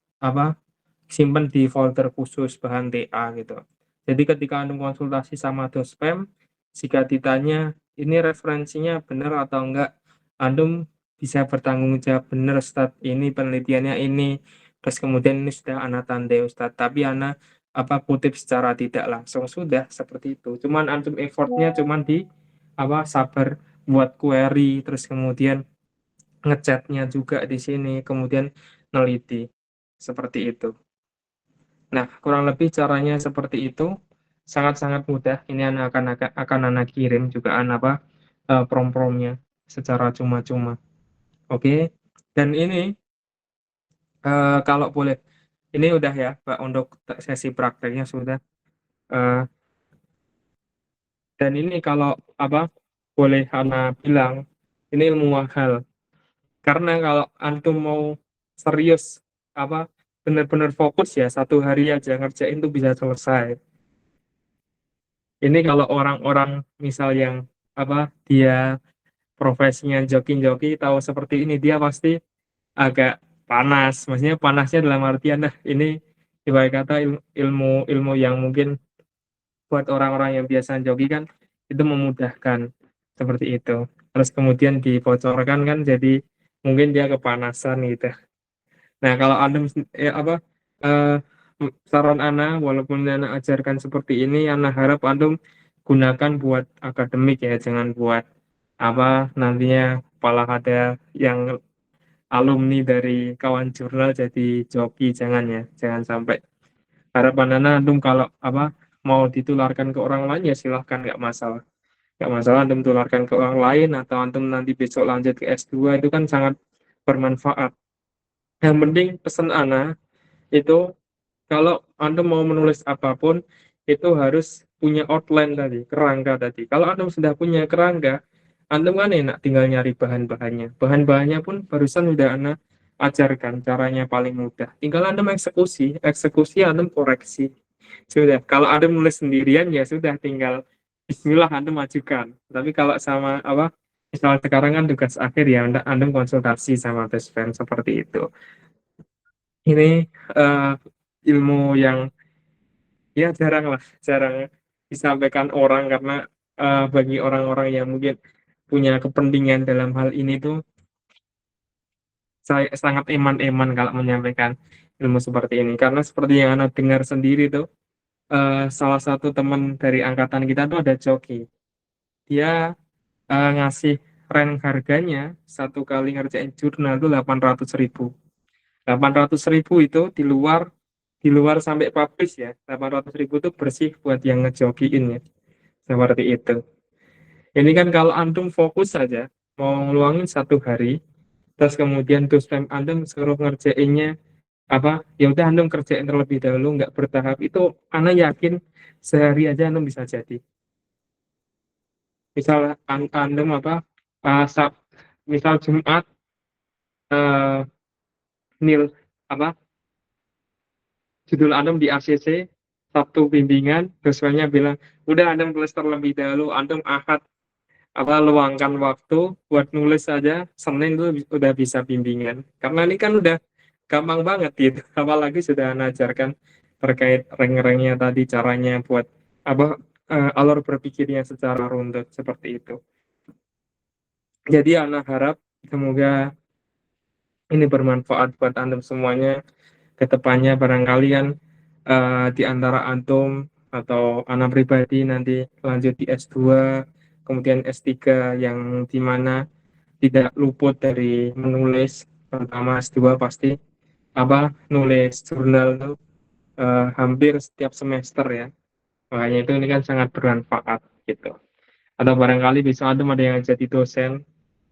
simpan di folder khusus bahan TA gitu. Jadi ketika Antum konsultasi sama dospem, jika ditanya ini referensinya benar atau enggak, Antum bisa bertanggung jawab benar Ustaz, ini penelitiannya ini, terus kemudian ini sudah Ana tandai Ustaz, tapi Ana kutip secara tidak langsung, sudah seperti itu. Cuman Antum effortnya cuman di sabar buat query, terus kemudian ngechatnya juga di sini, kemudian neliti seperti itu. Nah, kurang lebih caranya seperti itu, sangat-sangat mudah. Ini akan anak kirim juga prom-promnya secara cuma-cuma. Oke. Dan ini kalau boleh, ini udah ya, Pak, untuk sesi prakteknya sudah. Eh, dan ini kalau boleh Ana bilang, ini ilmu mahal. Karena kalau antum mau serius benar-benar fokus ya, 1 hari aja ngerjain tuh bisa selesai. Ini kalau orang-orang misal yang dia profesinya joki-joki tahu seperti ini, dia pasti agak panas. Maksudnya panasnya dalam artian ini ibarat kata ilmu ilmu yang mungkin buat orang-orang yang biasa joki kan itu memudahkan seperti itu. Terus kemudian dibocorkan kan jadi mungkin dia kepanasan gitu. Nah, kalau Anda eh, saran Ana, walaupun Ana ajarkan seperti ini, Ana harap Anda gunakan buat akademik ya, jangan buat nantinya malah ada yang alumni dari kawan jurnal jadi joki, jangan ya, jangan sampai. Harapan Ana Antum kalau mau ditularkan ke orang lain ya silahkan, nggak masalah. Nggak masalah Antum tularkan ke orang lain atau Antum nanti besok lanjut ke S2 itu kan sangat bermanfaat. Yang penting pesan Ana itu kalau Anda mau menulis apapun itu harus punya outline tadi, kerangka tadi. Kalau Anda sudah punya kerangka, Anda kan enak tinggal nyari bahan-bahannya. Bahan-bahannya pun barusan sudah Anda ajarkan caranya paling mudah. Tinggal Anda eksekusi Anda koreksi. Sudah, kalau Anda menulis sendirian ya sudah tinggal bismillah Anda majukan. Tapi kalau sama misal sekarang kan tugas akhir ya Anda konsultasi sama best friend seperti itu. Ini eh, ilmu yang ya jarang disampaikan orang karena bagi orang-orang yang mungkin punya kepentingan dalam hal ini tuh saya sangat eman-eman kalau menyampaikan ilmu seperti ini karena seperti yang Anda dengar sendiri tuh salah satu teman dari angkatan kita tuh ada joki, dia ngasih rank harganya satu kali ngerjain jurnal tuh 800.000. 800.000 itu di luar sampai publish ya, 800.000 itu bersih buat yang ngejokiin ya, seperti itu. Ini kan kalau antum fokus saja mau ngeluangin 1 hari, terus kemudian dosen antum suruh ngerjainnya ya udah antum kerjain terlebih dahulu, nggak bertahap, itu ana yakin sehari aja antum bisa jadi. Misal antum uh, sab- misal Jumat uh, nil apa judul antum di ACC, Sabtu bimbingan, dosennya bilang udah antum tulis terlebih dahulu, antum Ahad luangkan waktu buat nulis saja, Senin tuh udah bisa bimbingan, karena ini kan udah gampang banget gitu. Apalagi sudah mengajarkan terkait rank-ranknya tadi, caranya buat apa alur berpikirnya secara runtut seperti itu. Jadi anak harap semoga ini bermanfaat buat antum semuanya ke depannya. Barangkali kan di antara antum atau anak pribadi nanti lanjut di S2, kemudian S3, yang dimana tidak luput dari menulis, terutama S2 pasti nulis jurnal tuh hampir setiap semester ya. Makanya itu ini kan sangat bermanfaat gitu. Atau barangkali bisa antum ada yang jadi dosen,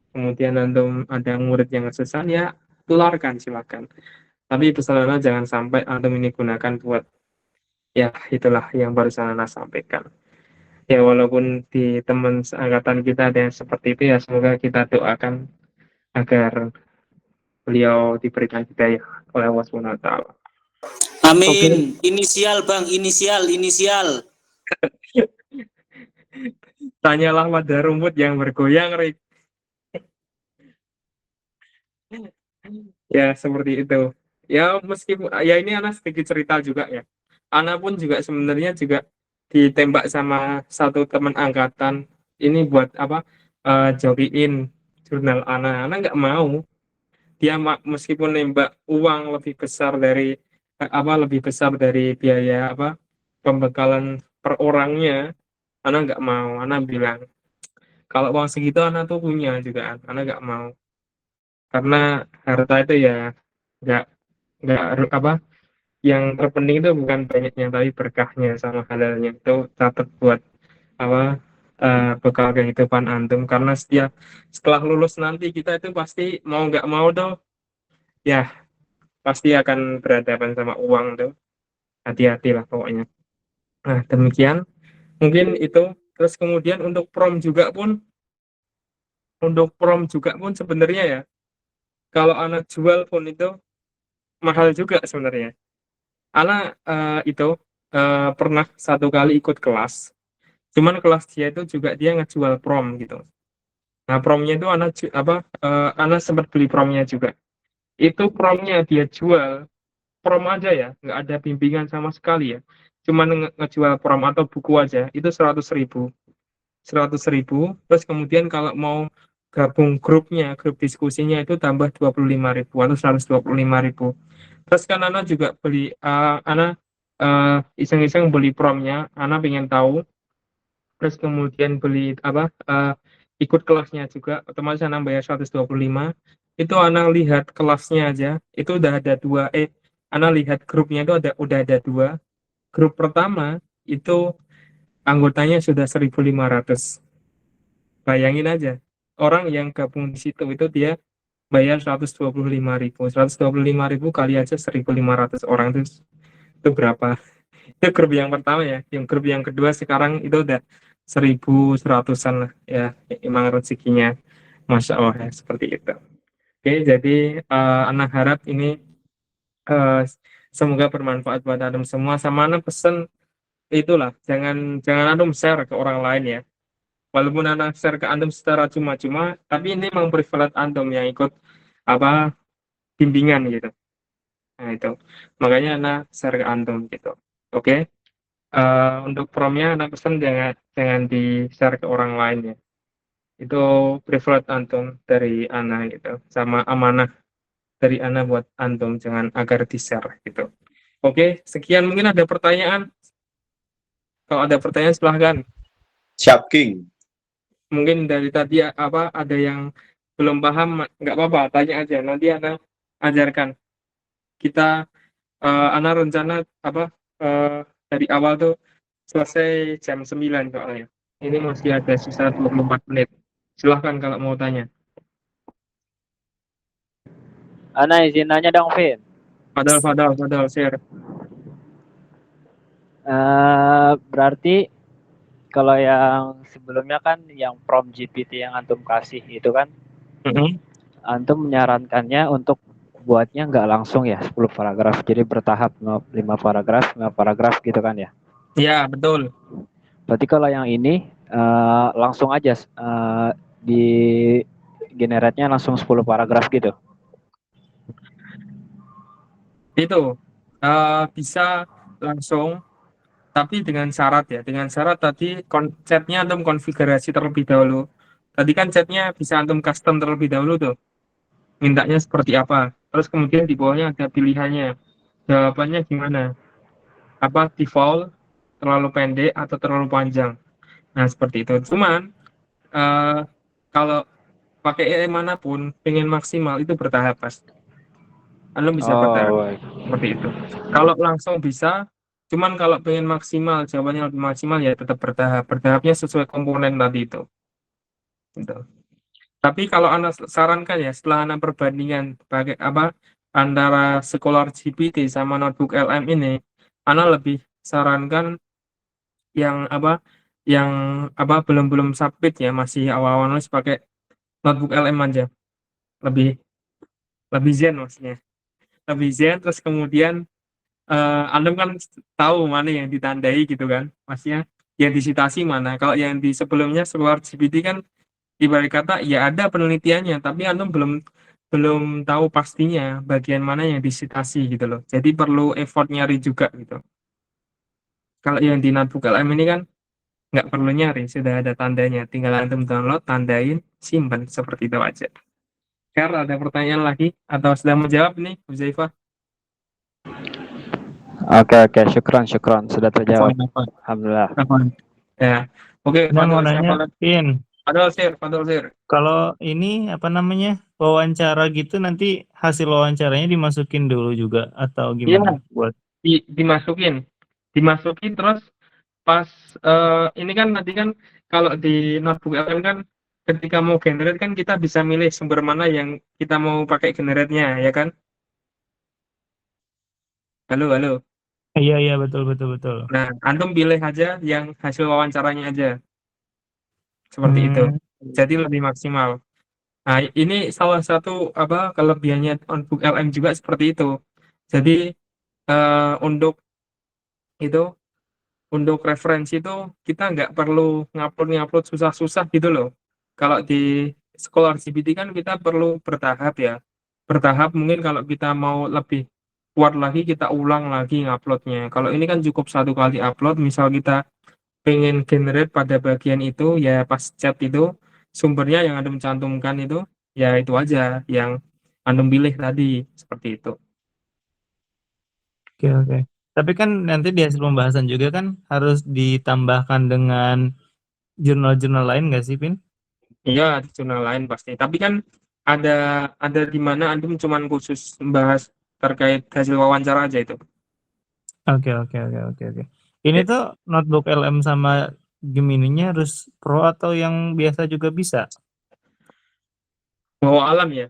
kemudian antum ada murid yang sesan, ya tularkan silakan. Tapi pesannya jangan sampai antum ini gunakan buat, ya itulah yang barusan Anda sampaikan. Ya walaupun di teman seangkatan kita ada yang seperti itu, ya semoga kita doakan agar beliau diberikan hidayah oleh Allah Subhanahu wa taala. Oke. Amin. Inisial bang, inisial. Tanyalah pada rumput yang bergoyang, Rik. Ya seperti itu. Ya meskipun ya ini anak sedikit cerita juga ya. Ana pun juga sebenarnya juga ditembak sama satu teman angkatan ini buat jokiin jurnal Ana. Ana nggak mau. Dia meskipun nembak uang lebih besar dari lebih besar dari biaya pembekalan per orangnya, Ana nggak mau. Ana bilang kalau uang segitu Ana tuh punya juga, Ana nggak mau, karena harta itu ya nggak nggak yang terpenting itu bukan banyaknya tapi berkahnya sama halalnya. Itu catat buat apa bekal kehidupan antum, karena setelah lulus nanti kita itu pasti mau nggak mau tuh ya pasti akan berhadapan sama uang tuh. Hati-hati lah pokoknya. Nah demikian mungkin itu. Terus kemudian untuk prom juga pun sebenarnya ya, kalau anak jual pun itu mahal juga sebenarnya. Anak itu pernah satu kali ikut kelas, cuman kelas dia itu juga dia ngejual prom gitu. Nah promnya itu anak sempat beli promnya juga. Itu promnya dia jual, prom aja ya, nggak ada bimbingan sama sekali ya, cuman ngejual prom atau buku aja itu 100.000. 100.000. Terus kemudian kalau mau gabung grup diskusinya itu tambah 25.000 atau 125.000. Terus kan Ana juga beli, Ana iseng-iseng beli promnya, Ana pengen tahu. Terus kemudian beli ikut kelasnya juga, otomatis Ana bayar 125. Itu Ana lihat kelasnya aja, itu udah ada dua, Ana lihat grupnya itu udah ada dua. Grup pertama itu anggotanya sudah 1.500. Bayangin aja, orang yang gabung di situ itu dia bayar 125.000. 125.000 kali aja 1.500 orang, itu berapa? Itu grup yang pertama ya. Yang grup yang kedua sekarang itu udah 1.100-an lah ya. Emang rezekinya Masya Allah ya, seperti itu. Oke, jadi anak harap ini eh, semoga bermanfaat buat antum semua. Sama anak pesen itulah, jangan jangan antum share ke orang lain ya. Walaupun anak share ke antum secara cuma-cuma, tapi ini memang privilege antum yang ikut apa bimbingan gitu. Nah itu makanya anak share ke antum gitu. Oke. Untuk promnya anak pesan jangan jangan di share ke orang lain ya. Itu privilege antum dari anak gitu, sama amanah dari anak buat antum, jangan agar di share gitu. Oke, sekian, mungkin ada pertanyaan. Kalau ada pertanyaan silahkan. Siap, King. Mungkin dari tadi ada yang belum paham, nggak apa-apa, tanya aja. Nanti anak ajarkan. Kita anak rencana eh, dari awal tuh selesai jam 9 soalnya. Ini masih ada sisa 24 menit. Silahkan kalau mau tanya. Ana izin nanya dong, Vin. Fadal, share. Berarti kalau yang sebelumnya kan yang prompt GPT yang antum kasih itu kan Mm-mm. antum menyarankannya untuk buatnya nggak langsung ya 10 paragraf, jadi bertahap 5 paragraf gitu kan ya. Ya, betul. Berarti kalau yang ini langsung aja di generate-nya langsung 10 paragraf gitu. Itu bisa langsung, tapi dengan syarat ya. Dengan syarat tadi chatnya antum konfigurasi terlebih dahulu. Tadi kan chatnya bisa antum custom terlebih dahulu tuh. Mintanya seperti apa. Terus kemudian di bawahnya ada pilihannya. Jawabannya gimana? Apa default, terlalu pendek, atau terlalu panjang. Nah, seperti itu. Cuman, eh, kalau pakai AI manapun, pengen maksimal itu bertahap, Mas. Anda bisa bertahap. Oh, Seperti itu. Kalau langsung bisa, cuman kalau pengen maksimal, jawabannya lebih maksimal ya tetap bertahap. Bertahapnya sesuai komponen tadi itu. Gitu. Tapi kalau Anda sarankan ya, setelah Anda perbandingan pakai apa antara Scholar GPT sama Notebook LM ini, Anda lebih sarankan yang yang belum belum submit ya, masih awal-awal nulis pakai Notebook LM aja. Lebih lebih zen maksudnya. Lebih zen, terus kemudian Anda kan tahu mana yang ditandai gitu kan, maksudnya yang disitasi mana. Kalau yang di sebelumnya Scholar GPT kan ibarat kata ya ada penelitiannya, tapi Anda belum belum tahu pastinya bagian mana yang disitasi gitu loh. Jadi perlu effort nyari juga gitu. Kalau yang di Notebook LM ini kan nggak perlu nyari, sudah ada tandanya. Tinggal antum download, tandain, simpan, seperti itu aja. Karena ada pertanyaan lagi atau sudah menjawab nih, Huzaifah? oke, syukron sudah terjawab. Apa? Alhamdulillah. Ya, oke. Nah, mau Fadol, siapa nanya, lagi? Pin, Fadol, share. kalau ini apa namanya wawancara gitu nanti hasil wawancaranya dimasukin dulu juga atau Iya, gimana buat? dimasukin terus pas ini kan nanti kan kalau di Notebook LM kan ketika mau generate kan kita bisa milih sumber mana yang kita mau pakai generate-nya, ya kan? Halo. Iya betul. Nah, antum pilih aja yang hasil wawancaranya aja, seperti itu. Hmm, Jadi lebih maksimal. Nah, ini salah satu kelebihannya Notebook LM juga seperti itu. Jadi untuk itu untuk referensi itu kita nggak perlu ngupload susah-susah gitu loh. Kalau di Scholar GPT kan kita perlu bertahap ya. Bertahap mungkin kalau kita mau lebih kuat lagi kita ulang lagi nguploadnya. Kalau ini kan cukup satu kali upload, misal kita pengen generate pada bagian itu ya pas chat itu sumbernya yang Anda mencantumkan itu ya itu aja yang Anda pilih tadi, seperti itu. oke. Tapi kan nanti di hasil pembahasan juga kan harus ditambahkan dengan jurnal-jurnal lain nggak sih, Pin? Iya, di jurnal lain pasti. Tapi kan ada di mana Anda cuma khusus membahas terkait hasil wawancara aja itu. Oke. Ini Ya, tuh notebook LM sama Gemini-nya harus Pro atau yang biasa juga bisa? bawa alam ya.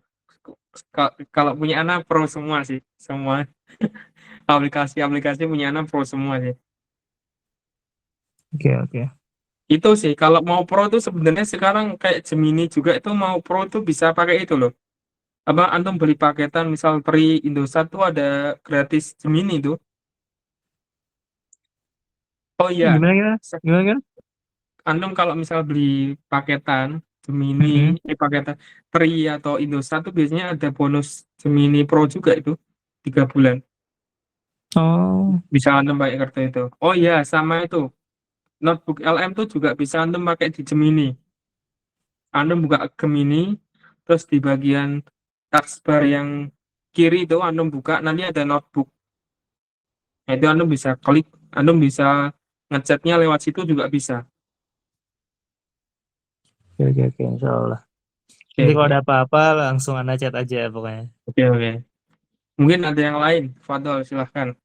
Kalau punya anak pro semua sih, semua aplikasi punya anak pro semua sih. Oke. Itu sih kalau mau pro tuh sebenarnya sekarang kayak Gemini juga itu mau pro tuh bisa pakai itu loh. Antum beli paketan misal Tri Indosat tuh ada gratis Gemini tuh. Oh iya, Gimana? antum kalau misal beli paketan Gemini, Mm-mm. paketan Tri atau Indosat tuh biasanya ada bonus Gemini Pro juga itu 3 bulan. Oh, Bisa antum pakai kartu itu. Oh iya, sama itu. Notebook LM tuh juga bisa antum pakai di Gemini. Antum buka Gemini, terus di bagian taskbar yang kiri itu antum buka, nanti ada notebook. Nah, itu antum bisa klik, antum bisa ngechatnya lewat situ juga bisa. oke, insya Allah. Nanti kalau ada apa-apa langsung Anda chat aja pokoknya. Oke. Mungkin ada yang lain, Fadol, silahkan.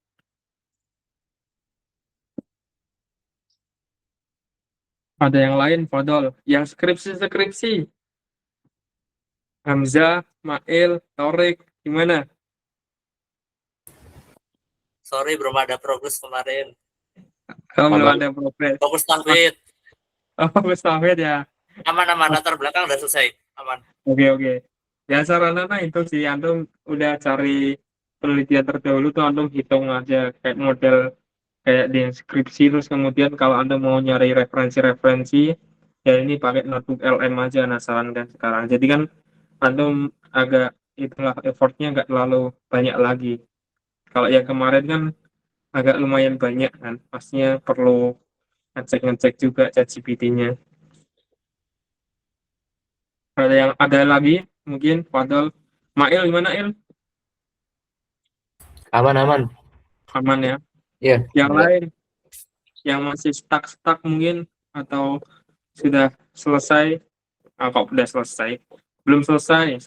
Ada yang lain, Fadol. Yang skripsi. Hamzah, Mail, Torik, gimana? Sorry, belum ada progres kemarin. Kalau belum Maaf. ada progres. Fokus tahfidz. Oh, fokus tahfidz ya. Aman, latar belakang udah selesai. Aman. Oke. Ya saran Ana itu sih, antum udah cari penelitian terdahulu tuh, antum hitung aja kayak model kayak di skripsi, terus kemudian kalau anda mau nyari referensi-referensi, ya ini pakai notebook LM aja, nah sarankan sekarang. Jadi kan antum agak itulah effortnya nggak terlalu banyak lagi. Kalau yang kemarin kan agak lumayan banyak kan, pastinya perlu ngecek-ngecek juga ChatGPT-nya. Ada lagi mungkin Fadal, Mail gimana Il? Aman. Aman ya. Iya. Yang lain yang masih stuck mungkin atau sudah selesai? Kok udah selesai? Belum selesai.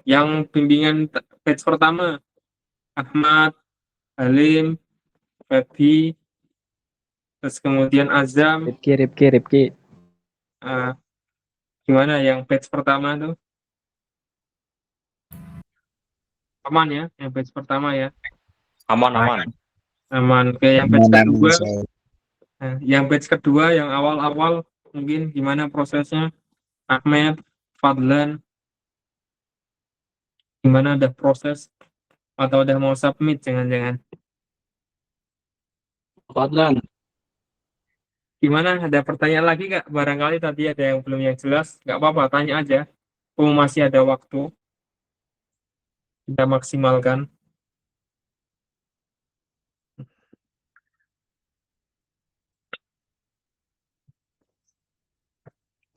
Yang bimbingan batch pertama, Ahmad, Halim, Febi, terus kemudian Azam. Ripki. Ah, gimana yang batch pertama tuh? Aman ya, yang batch pertama ya. Aman. Aman. Oke, yang batch kedua. Yang batch kedua yang awal-awal mungkin gimana prosesnya? Ahmed, Fadlan, gimana, ada proses atau udah mau submit jangan-jangan? Fadlan. Gimana, ada pertanyaan lagi nggak? Barangkali tadi ada yang belum yang jelas, nggak apa-apa, tanya aja. Masih ada waktu, kita maksimalkan.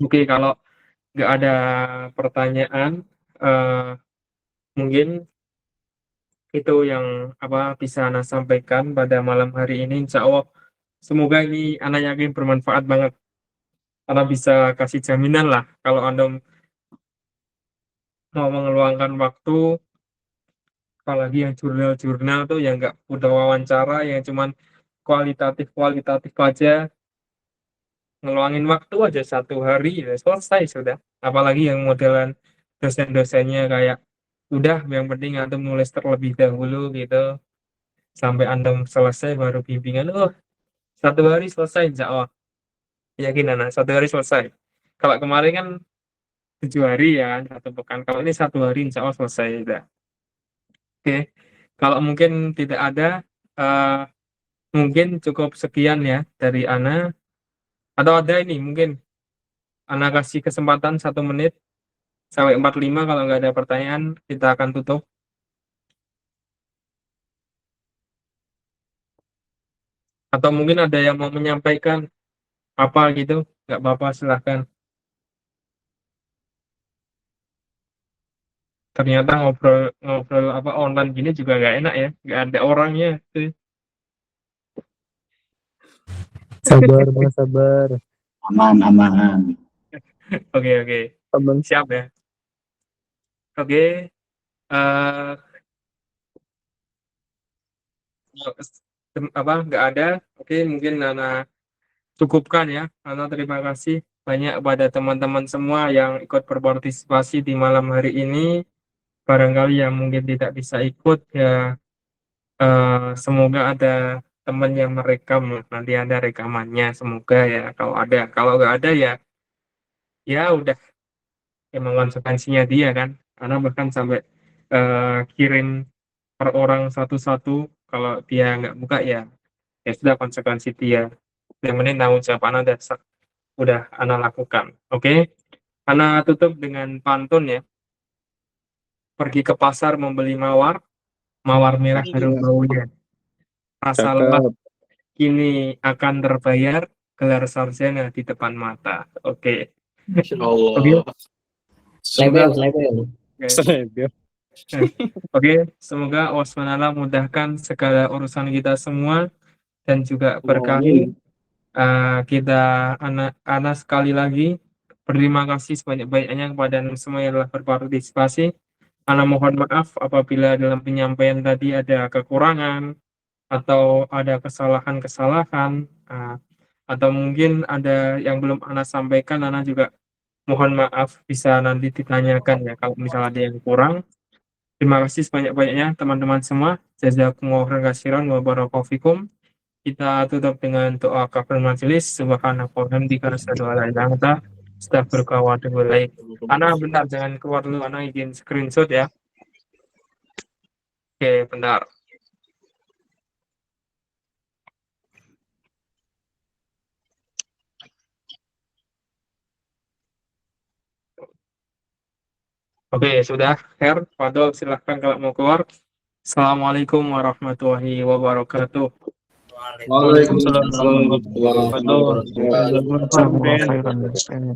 Oke, kalau nggak ada pertanyaan, mungkin itu yang bisa Ana sampaikan pada malam hari ini. Insya Allah, semoga ini Ana yakin bermanfaat banget. Ana bisa kasih jaminan lah, kalau Anda mau mengeluangkan waktu, apalagi yang jurnal-jurnal tuh yang nggak udah wawancara, yang cuman kualitatif aja, ngeluangin waktu aja 1 hari ya selesai sudah. Apalagi yang modelan dosen-dosennya kayak udah yang penting antum nulis terlebih dahulu gitu, sampai antum selesai baru bimbingan. 1 hari selesai insya Allah, yakin anak 1 hari selesai. Kalau kemarin kan 7 hari ya kan, 1 pekan. Kalau ini 1 hari insya Allah selesai udah. Oke, kalau mungkin tidak ada, mungkin cukup sekian ya dari Ana. Atau ada ini mungkin Ana kasih kesempatan 1 menit sampai 45, kalau nggak ada pertanyaan kita akan tutup. Atau mungkin ada yang mau menyampaikan apa gitu, nggak apa-apa, silahkan. Ternyata ngobrol online gini juga nggak enak ya, nggak ada orangnya tuh. Sabar. Aman. Oke. Siap ya. Oke. Nggak ada. Oke, mungkin Nana cukupkan ya. Nana terima kasih banyak kepada teman-teman semua yang ikut berpartisipasi di malam hari ini. Barangkali yang mungkin tidak bisa ikut ya, semoga ada teman yang merekam, nanti ada rekamannya, semoga ya. Kalau nggak ada ya udah, emang konsekuensinya dia kan, karena bahkan sampai kirim per orang satu-satu, kalau dia nggak buka ya sudah, konsekuensi dia. Yang penting tanggung jawab Ana udah Ana lakukan. Oke, Ana tutup dengan pantun ya. Pergi ke pasar membeli mawar merah harum baunya. Rasa lelah kini akan terbayar, gelar sarjana di depan mata. Oke. Insyaallah. Oke, semoga Allah SWT mudahkan segala urusan kita semua dan juga berkahi. Kita anak sekali lagi berterima kasih sebanyak-banyaknya kepada anda semua yang telah berpartisipasi. Ana mohon maaf apabila dalam penyampaian tadi ada kekurangan atau ada kesalahan-kesalahan, atau mungkin ada yang belum Ana sampaikan. Ana juga mohon maaf, bisa nanti ditanyakan ya kalau misalnya ada yang kurang. Terima kasih sebanyak-banyaknya teman-teman semua. Jazakumullahu khairan wa barakallahu fikum. Kita tutup dengan doa kafir majelis. Subhanaka wa bihamdika asyhadu an la ilaha illa anta astaghfiruka wa atubu ilaik. Ana bentar, jangan keluar dulu, Ana izin screenshot ya. Oke, bentar. Oke, sudah. Her, Fadol, silahkan kalau mau keluar. Assalamualaikum warahmatullahi wabarakatuh. Waalaikumsalam warahmatullahi wabarakatuh. Jazakumullahu khairan.